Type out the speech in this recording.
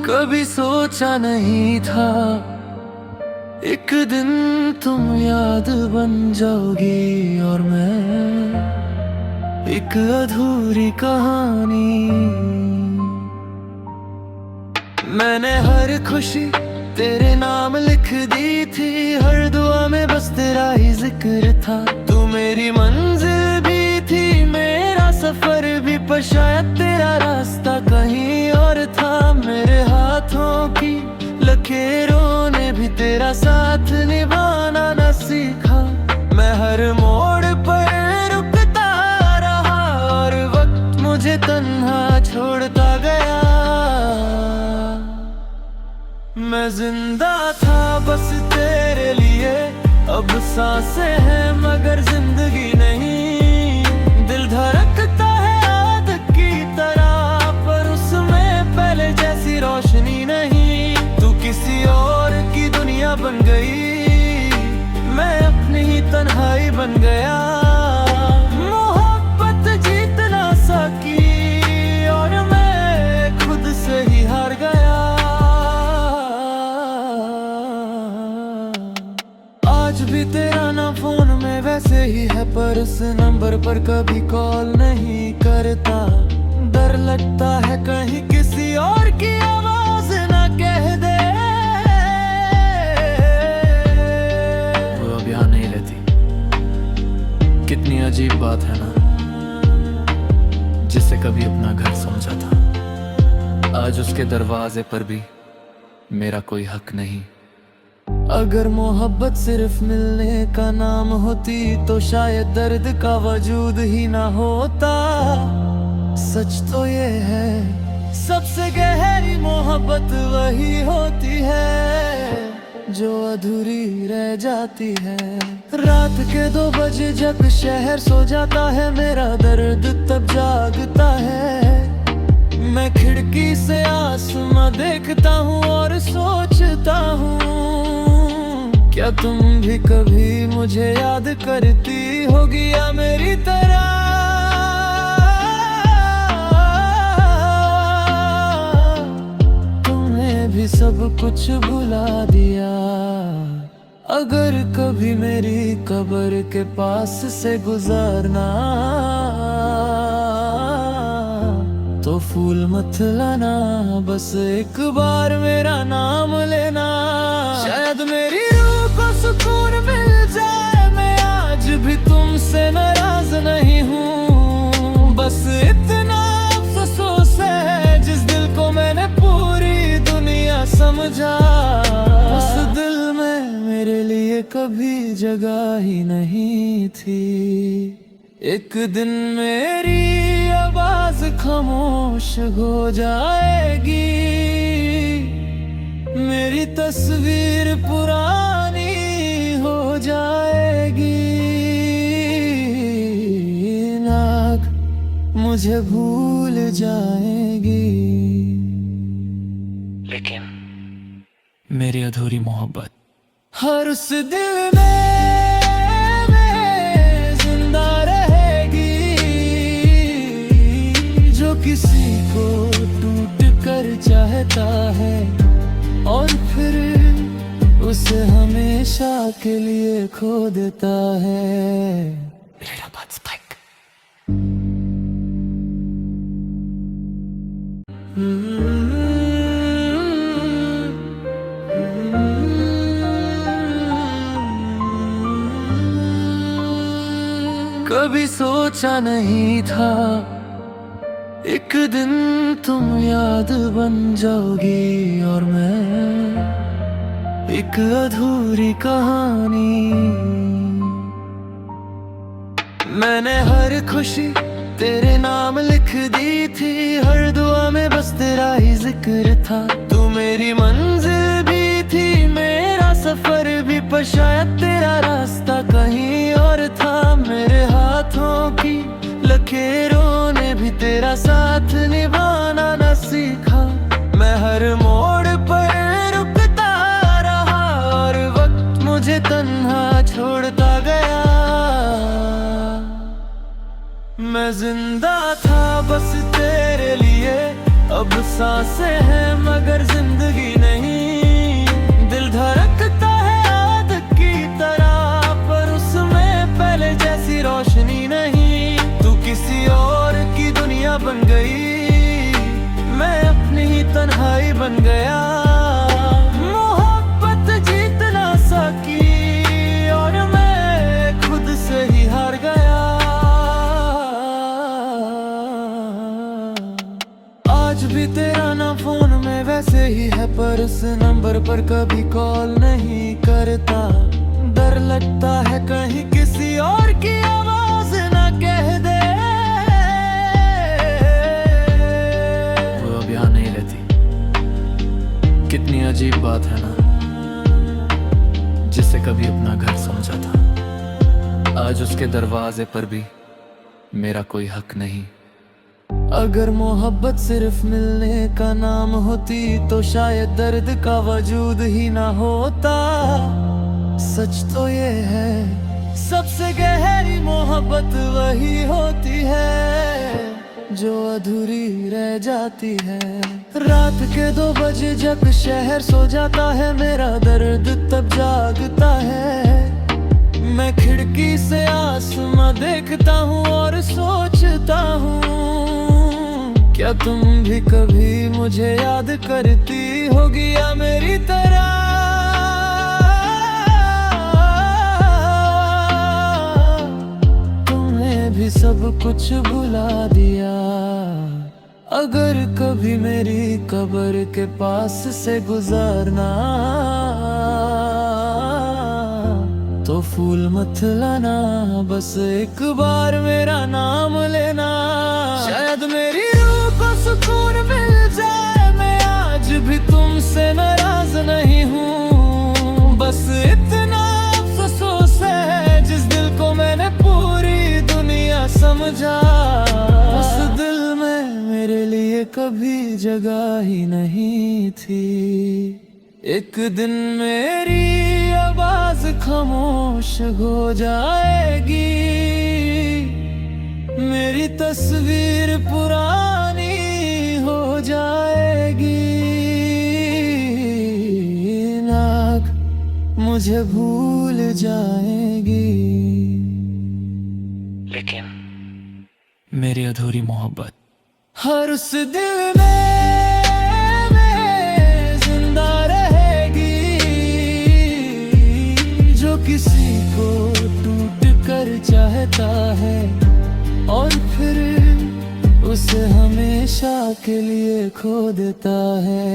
कभी सोचा नहीं था एक दिन तुम याद बन जाओगी और मैं एक अधूरी कहानी। मैंने हर खुशी तेरे नाम लिख दी थी, हर दुआ में बस तेरा ही जिक्र था। तू मेरी मंजिल भी थी, मेरा सफर भी, पर शायद तेरा रास्ता कहीं और था। मेरे हाथों की लकीरों ने भी तेरा साथ निभाना न सीखा। मैं हर मोड़ पर रुकता रहा और वक्त मुझे तन्हा छोड़ता गया। मैं जिंदा था बस तेरे लिए, अब सांसें हैं मगर जिंदगी नहीं। दिल धड़कता है आदत की तरह, पर उसमें पहले जैसी रोशनी नहीं। तू किसी और की दुनिया बन गई, मैं अपनी ही तन्हाई बन गया। मोहब्बत जीत ना सकी और मैं खुद से ही हार गया। आज भी तेरा ना फोन में वैसे ही है, पर उस नंबर पर कभी कॉल नहीं करता। डर लगता है कहीं किसी और की आवाज ना कह दे वो अब यहाँ नहीं रहती। कितनी अजीब बात है ना, जिसे कभी अपना घर समझा था, आज उसके दरवाजे पर भी मेरा कोई हक नहीं। अगर मोहब्बत सिर्फ मिलने का नाम होती तो शायद दर्द का वजूद ही ना होता। सच तो ये है सबसे गहरी मोहब्बत वही होती है जो अधूरी रह जाती है। रात के 2 बजे जब शहर सो जाता है, मेरा दर्द तब जागता है। मैं खिड़की से आसमां देखता हूँ और सोचता हूँ, क्या तुम भी कभी मुझे याद करती होगी या मेरी तरह। तुम्हें भी सब कुछ भुला दिया। अगर कभी मेरी कब्र के पास से गुजरना तो फूल मत लाना, बस एक बार मेरा नाम लेना। शायद मेरी रूह को सुकून मिल जाए, मैं आज भी तुमसे नाराज नहीं हूँ। बस इतना अफसोस है जिस दिल को मैंने पूरी दुनिया समझा, उस दिल में मेरे लिए कभी जगह ही नहीं थी। एक दिन मेरी आवाज खामोश हो जाएगी, मेरी तस्वीर पुरानी हो जाएगी। नाक मुझे भूल जाएगी, लेकिन मेरी अधूरी मोहब्बत हर उस दिल में जिंदा रहेगी जो किसी को टूट कर चाहता है और फिर उसे हमेशा के लिए खो देता है। कभी सोचा नहीं था एक दिन तुम याद बन जाओगी और मैं एक अधूरी कहानी। मैंने हर खुशी तेरे नाम लिख दी थी, हर दुआ में बस तेरा ही जिक्र था। तू मेरी मंजिल भी थी, मेरा सफर भी, पर शायद तेरा रास्ता कहीं और था। मेरे हाथों की लकीरों ने भी तेरा साथ निभाना न सीखा। मैं हर मोड़ पर रुकता रहा और वक्त मुझे तन्हा छोड़ता गया। मैं जिंदा था बस तेरे लिए, अब सांसें हैं मगर जिंदगी नहीं। दिल धड़कता है आदत की तरह, पर उसमें पहले जैसी रोशनी नहीं। तू किसी और की दुनिया बन गई, मैं अपनी ही तन्हाई बन गया। मोहब्बत जीत ना सकी और मैं खुद से ही हार गया। आज भी तेरा ना फोन में वैसे ही है, पर उस नंबर पर कभी कॉल नहीं करता। डर लगता है कहीं किसी और की आवाज ना कह दे वो अब यहाँ नहीं रहती। कितनी अजीब बात है ना, जिसे कभी अपना घर समझा था, आज उसके दरवाजे पर भी मेरा कोई हक नहीं। अगर मोहब्बत सिर्फ मिलने का नाम होती तो शायद दर्द का वजूद ही ना होता। सच तो ये है, सबसे गहरी मोहब्बत वही होती है जो अधूरी रह जाती है। रात के 2 बजे जब शहर सो जाता है, मेरा दर्द तब जागता है। मैं खिड़की से आसमां देखता हूँ और सोचता हूँ, क्या तुम भी कभी मुझे याद करती होगी या मेरी तरह। तुमने भी सब कुछ भुला दिया। अगर कभी मेरी कब्र के पास से गुजरना तो फूल मत लाना, बस एक बार मेरा नाम लेना। शायद मेरी रूह को सुकून मिल जाए, मैं आज भी तुमसे नाराज नहीं हूँ। बस इतना अफसोस है जिस दिल को मैंने पूरी दुनिया समझा, उस दिल में मेरे लिए कभी जगह ही नहीं थी। एक दिन मेरी आवाज खामोश हो जाएगी, मेरी तस्वीर पुरानी हो जाएगी। नाक मुझे भूल जाएगी, लेकिन मेरी अधूरी मोहब्बत हर उस दिल में जिंदा रहेगी जो किसी को टूट कर चाहता है और फिर उसे हमेशा के लिए खो देता है।